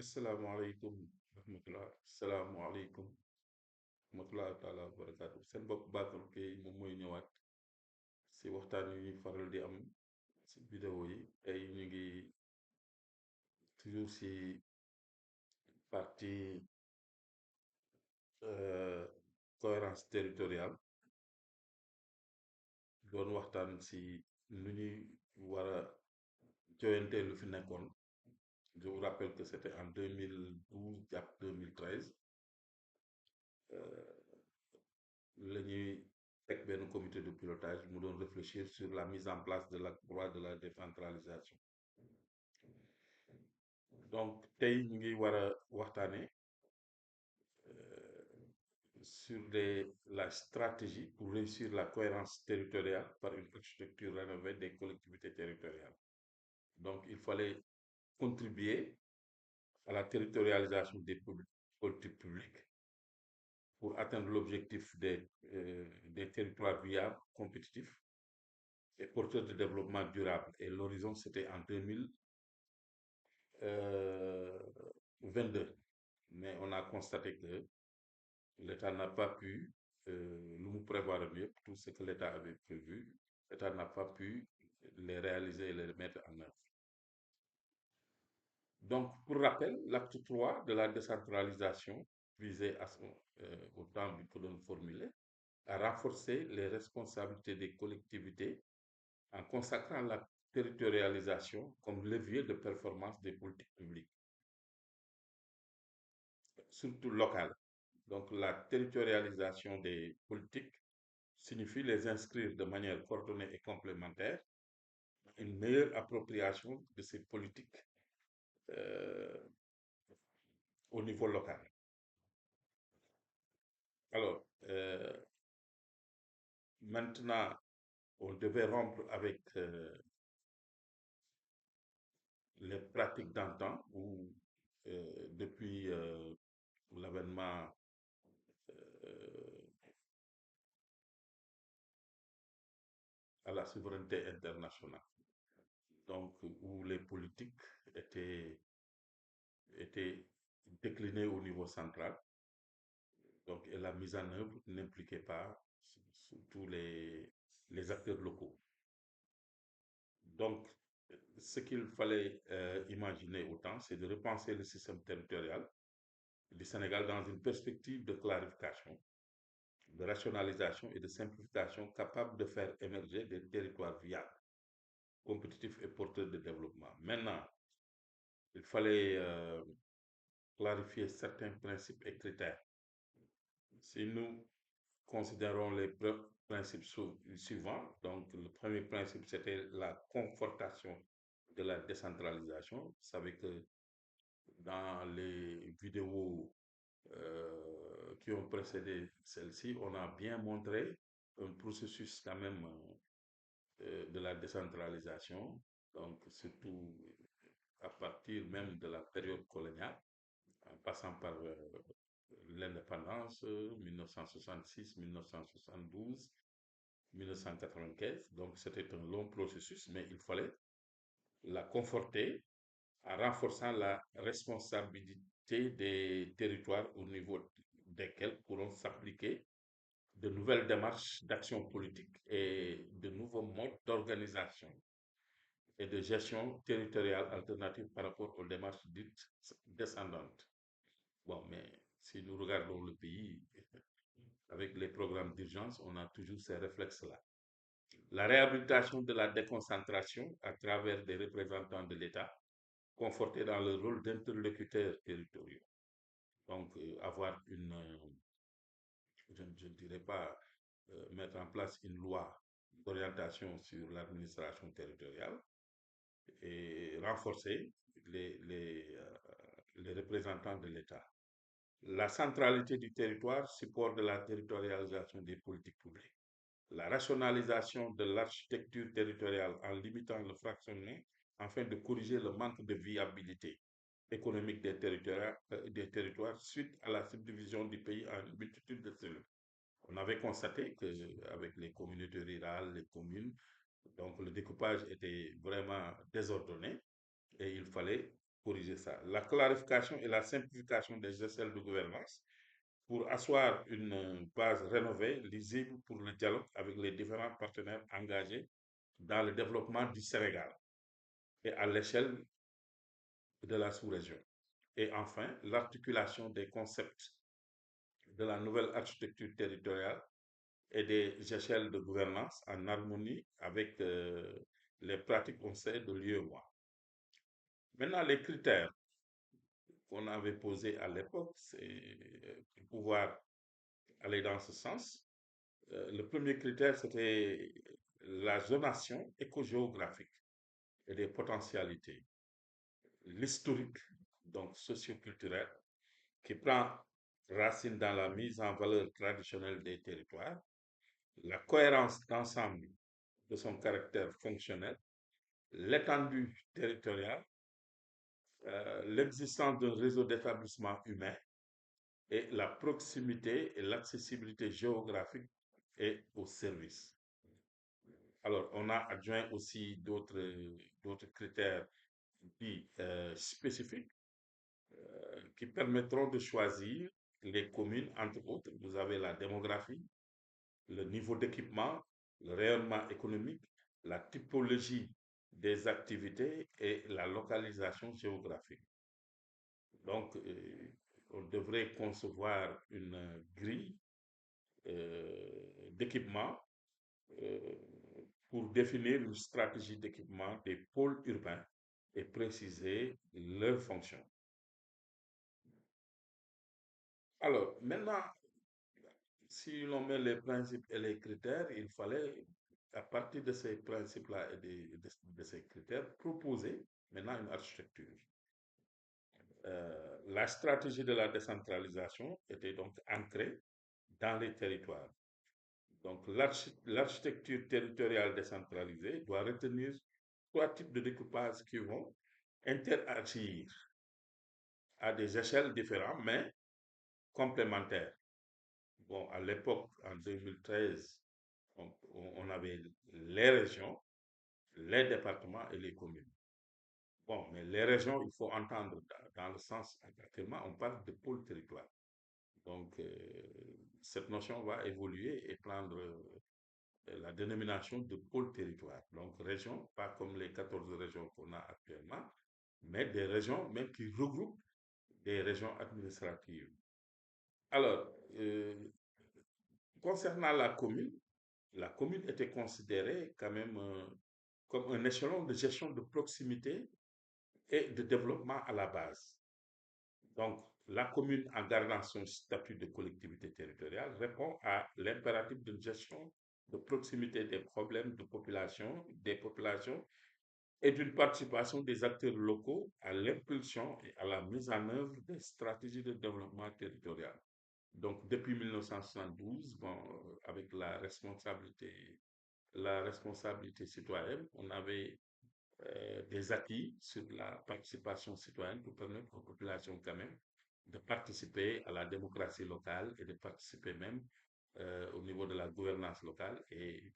asalaamaaleykum rahmatulah salaamualeykum rahmatulah taala wa barakaatu seen bopp Bakar Gueye moom mooy ñëwaat si waxtaan wi ñuy faral di am si vidéo yi tey ñu ngi toujours si partie euh, cohérence territoriale doon waxtaan si nu ñuy war a joyante lu fi nekkoon. Je vous rappelle que c'était en 2012 jàpp 2013 la ñuy teg benn comité de pilotage mu doon réfléchir sur la mise en place de l'acte 3 de la décentralisation. Donc tey ñu ngi war a waxtaane sur la stratégie pour réussir la cohérence territoriale par une architecture rénovée des collectivités territoriales. Donc il fallait contribuer à la territorialisation des politiques publiques pour atteindre l'objectif des territoires viables, compétitifs et porteurs de développement durable. Et l'horizon, c'était en 2022. Mais on a constaté que l'État n'a pas pu, nous prévoir mieux, tout ce que l'État avait prévu, l'État n'a pas pu les réaliser et les mettre en œuvre. Donc, pour rappel, l'acte 3 de la décentralisation visait au temps que l'on formulait, à renforcer les responsabilités des collectivités en consacrant la territorialisation comme levier de performance des politiques publiques, surtout locales. Donc la territorialisation des politiques signifie les inscrire de manière coordonnée et complémentaire, une meilleure appropriation de ces politiques euh, au niveau local. Alors, maintenant, on devait rompre avec les pratiques d'antan où, depuis l'avènement à la souveraineté internationale, donc où les politiques étaient déclinées au niveau central, donc et la mise en œuvre n'impliquait pas tous les acteurs locaux. Donc, ce qu'il fallait imaginer autant, c'est de repenser le système territorial du Sénégal dans une perspective de clarification, de rationalisation et de simplification capable de faire émerger des territoires viables, compétitifs et porteurs de développement. Maintenant, il fallait clarifier certains principes et critères. Si nous considérons les principes suivants, donc le premier principe, c'était la confortation de la décentralisation. Vous savez que dans les vidéos qui ont précédé celle-ci, on a bien montré un processus quand même de la décentralisation, donc surtout à partir même de la période coloniale, en passant par l'indépendance, 1966, 1972, 1995. Donc c'était un long processus, mais il fallait la conforter en renforçant la responsabilité des territoires au niveau desquels pourront s'appliquer de nouvelles démarches d'action politique et de nouveaux modes d'organisation et de gestion territoriale alternative par rapport aux démarches dites descendantes. Bon, mais si nous regardons le pays avec les programmes d'urgence, on a toujours ces réflexes-là. La réhabilitation de la déconcentration à travers des représentants de l'État, confortés dans le rôle d'interlocuteurs territoriaux. Donc, avoir je ne dirais pas mettre en place une loi d'orientation sur l'administration territoriale et renforcer les représentants de l'État. La centralité du territoire, support de la territorialisation des politiques publiques. La rationalisation de l'architecture territoriale en limitant le fractionnement afin de corriger le manque de viabilité économique des territoires suite à la subdivision du pays en une multitude de cellules. On avait constaté qu'avec les communautés rurales, les communes, donc le découpage était vraiment désordonné et il fallait corriger ça. La clarification et la simplification des échelles de gouvernance pour asseoir une base rénovée, lisible pour le dialogue avec les différents partenaires engagés dans le développement du Sénégal et à l'échelle de la sous-région. Et enfin, l'articulation des concepts de la nouvelle architecture territoriale et des échelles de gouvernance en harmonie avec les pratiques conseils de l'UEMOA. Maintenant, les critères qu'on avait posés à l'époque, c'est pour pouvoir aller dans ce sens. Le premier critère, c'était la zonation éco-géographique et des potentialités. L'historique, donc socio-culturel, qui prend racine dans la mise en valeur traditionnelle des territoires, la cohérence d'ensemble de son caractère fonctionnel, l'étendue territoriale, l'existence d'un réseau d'établissements humains et la proximité et l'accessibilité géographique et aux services. Alors, on a adjoint aussi d'autres critères dits spécifiques qui permettront de choisir les communes, entre autres. Vous avez la démographie, le niveau d'équipement, le rayonnement économique, la typologie des activités et la localisation géographique. Donc, on devrait concevoir une grille d'équipement euh, pour définir une stratégie d'équipement des pôles urbains et préciser leurs fonctions. Alors, maintenant, si l'on met les principes et les critères, il fallait, à partir de ces principes-là et de ces critères, proposer maintenant une architecture. La stratégie de la décentralisation était donc ancrée dans les territoires. Donc, l'architecture territoriale décentralisée doit retenir trois types de découpage qui vont interagir à des échelles différentes, mais complémentaires. Bon, à l'époque, en 2013, on avait les régions, les départements et les communes. Bon, mais les régions, il faut entendre dans le sens, actuellement, on parle de pôle territoire. Donc, cette notion va évoluer et prendre la dénomination de pôle territoire. Donc, région, pas comme les 14 régions qu'on a actuellement, mais des régions même qui regroupent des régions administratives. Alors, concernant la commune était considérée quand même comme un échelon de gestion de proximité et de développement à la base. Donc, la commune, en gardant son statut de collectivité territoriale, répond à l'impératif d'une gestion de proximité des problèmes de population, des populations et d'une participation des acteurs locaux à l'impulsion et à la mise en œuvre des stratégies de développement territorial. Donc, depuis 1972, bon, avec la responsabilité citoyenne, on avait des acquis sur la participation citoyenne pour permettre aux populations quand même de participer à la démocratie locale et de participer même au niveau de la gouvernance locale et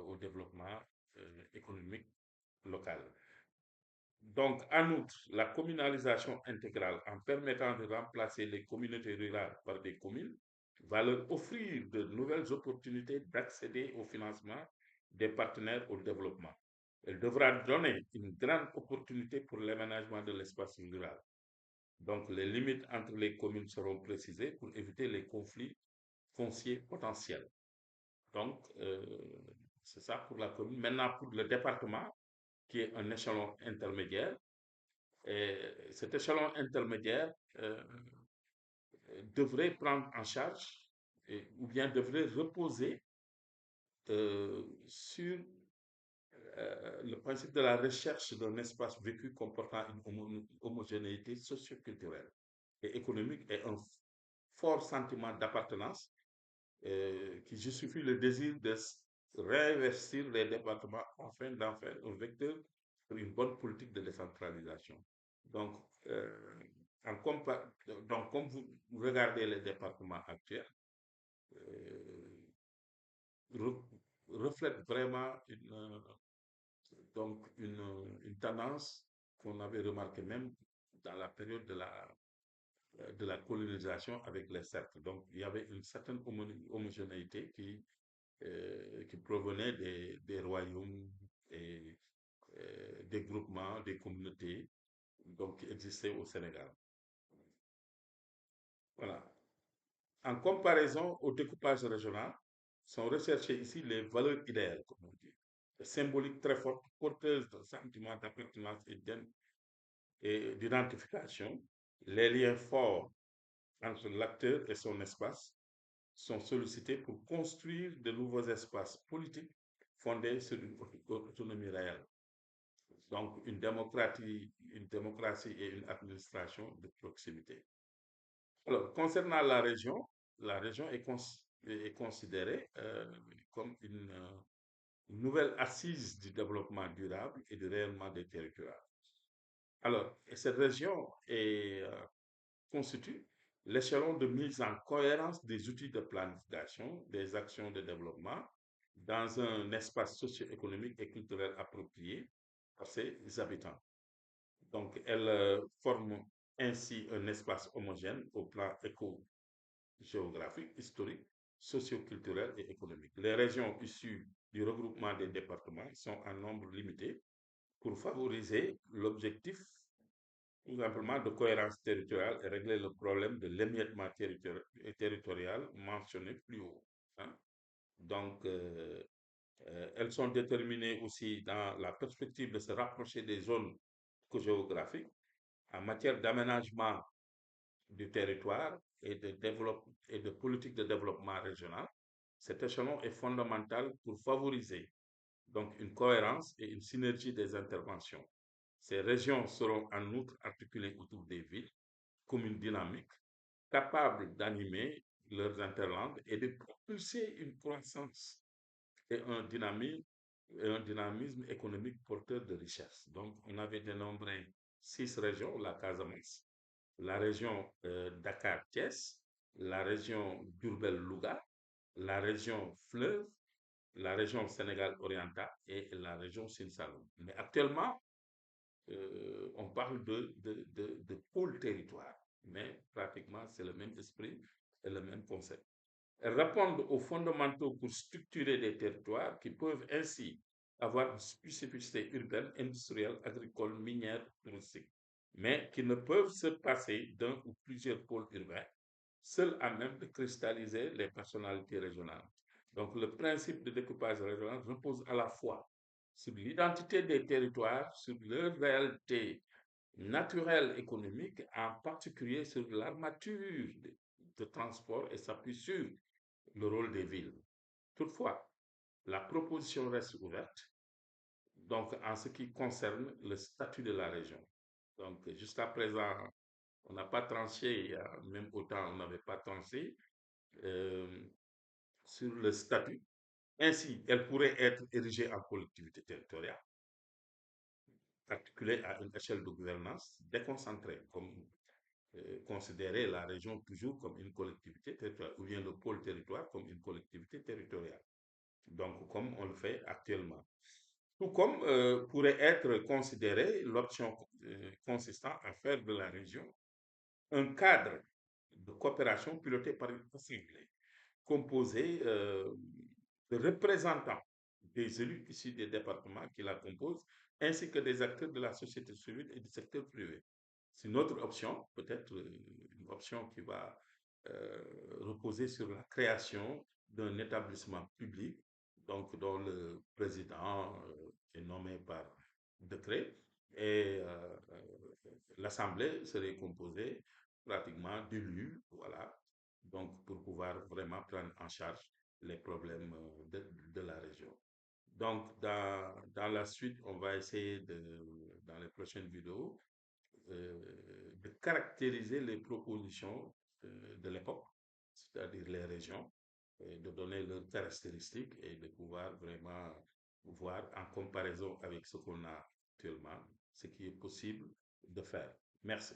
au développement économique local. Donc, en outre, la communalisation intégrale, en permettant de remplacer les communautés rurales par des communes, va leur offrir de nouvelles opportunités d'accéder au financement des partenaires au développement. Elle devra donner une grande opportunité pour l'aménagement de l'espace rural. Donc, les limites entre les communes seront précisées pour éviter les conflits fonciers potentiels. Donc, c'est ça pour la commune. Maintenant, pour le département, qui est un échelon intermédiaire, et cet échelon intermédiaire devrait prendre en charge ou bien devrait reposer sur le principe de la recherche d'un espace vécu comportant une homogénéité socioculturelle et économique et un fort sentiment d'appartenance qui justifie le désir de réinvestir les départements afin d'en faire un vecteur pour une bonne politique de décentralisation. Donc, donc comme vous regardez les départements actuels, euh, re- reflète vraiment donc une tendance qu'on avait remarqué même dans la période de la colonisation avec les Celtes. Donc, il y avait une certaine homogénéité qui provenait des royaumes et des groupements, des communautés donc, qui existaient au Sénégal. Voilà. En comparaison au découpage régional, sont recherchées ici les valeurs idéales, comme on dit, symboliques très fortes, porteuses de sentiments d'appartenance et d'identification. Les liens forts entre l'acteur et son espace sont sollicités pour construire de nouveaux espaces politiques fondés sur une autonomie réelle. Donc, une démocratie et une administration de proximité. Alors, concernant la région est considérée comme une nouvelle assise du développement durable et du rayonnement des territoires. Alors, et cette région constitue l'échelon de mise en cohérence des outils de planification, des actions de développement dans un espace socio-économique et culturel approprié à ses habitants. Donc, elle forme ainsi un espace homogène au plan éco-géographique, historique, socio-culturel et économique. Les régions issues du regroupement des départements sont en nombre limité pour favoriser l'objectif tout simplement de cohérence territoriale et régler le problème de l'émiettement territorial mentionné plus haut. Hein. Donc, elles sont déterminées aussi dans la perspective de se rapprocher des zones géographiques en matière d'aménagement du territoire et de politique de développement régional. Cet échelon est fondamental pour favoriser donc une cohérence et une synergie des interventions. Ces régions seront en outre articulées autour des villes, communes dynamiques, capables d'animer leurs interlandes et de propulser une croissance et un dynamisme économique porteur de richesse. Donc, on avait dénombré 6 régions, la Casamance, la région Dakar-Thiès, la région d'Urbel-Louga, la région Fleuve, la région Sénégal oriental et la région Sine-Saloum. Mais actuellement, on parle de pôle territoire, mais pratiquement c'est le même esprit et le même concept. Elles répondent aux fondamentaux pour structurer des territoires qui peuvent ainsi avoir une spécificité urbaine, industrielle, agricole, minière, touristique, mais qui ne peuvent se passer d'un ou plusieurs pôles urbains, seuls à même de cristalliser les personnalités régionales. Donc, le principe de découpage régional repose à la fois sur l'identité des territoires, sur leur réalité naturelle économique, en particulier sur l'armature de transport et s'appuie sur le rôle des villes. Toutefois, la proposition reste ouverte, donc en ce qui concerne le statut de la région. Donc, jusqu'à présent, on n'a pas tranché, même autant on n'avait pas tranché euh, sur le statut. Ainsi, elle pourrait être érigée en collectivité territoriale, articulée à une échelle de gouvernance déconcentrée, comme considérer la région toujours comme une collectivité territoriale, ou bien le pôle territoire comme une collectivité territoriale. Donc, comme on le fait actuellement. Tout comme pourrait être considérée l'option consistant à faire de la région un cadre de coopération piloté par une assemblée composée de représentants des élus issus des départements qui la composent, ainsi que des acteurs de la société civile et du secteur privé. C'est une autre option, peut-être une option qui va reposer sur la création d'un établissement public, donc dont le président est nommé par décret, et l'Assemblée serait composée pratiquement d'élus, voilà, donc pour pouvoir vraiment prendre en charge les problèmes de la région. Donc, dans la suite, on va essayer dans les prochaines vidéos, de caractériser les propositions de l'époque, c'est-à-dire les régions, et de donner leurs caractéristiques et de pouvoir vraiment voir en comparaison avec ce qu'on a actuellement, ce qui est possible de faire. Merci.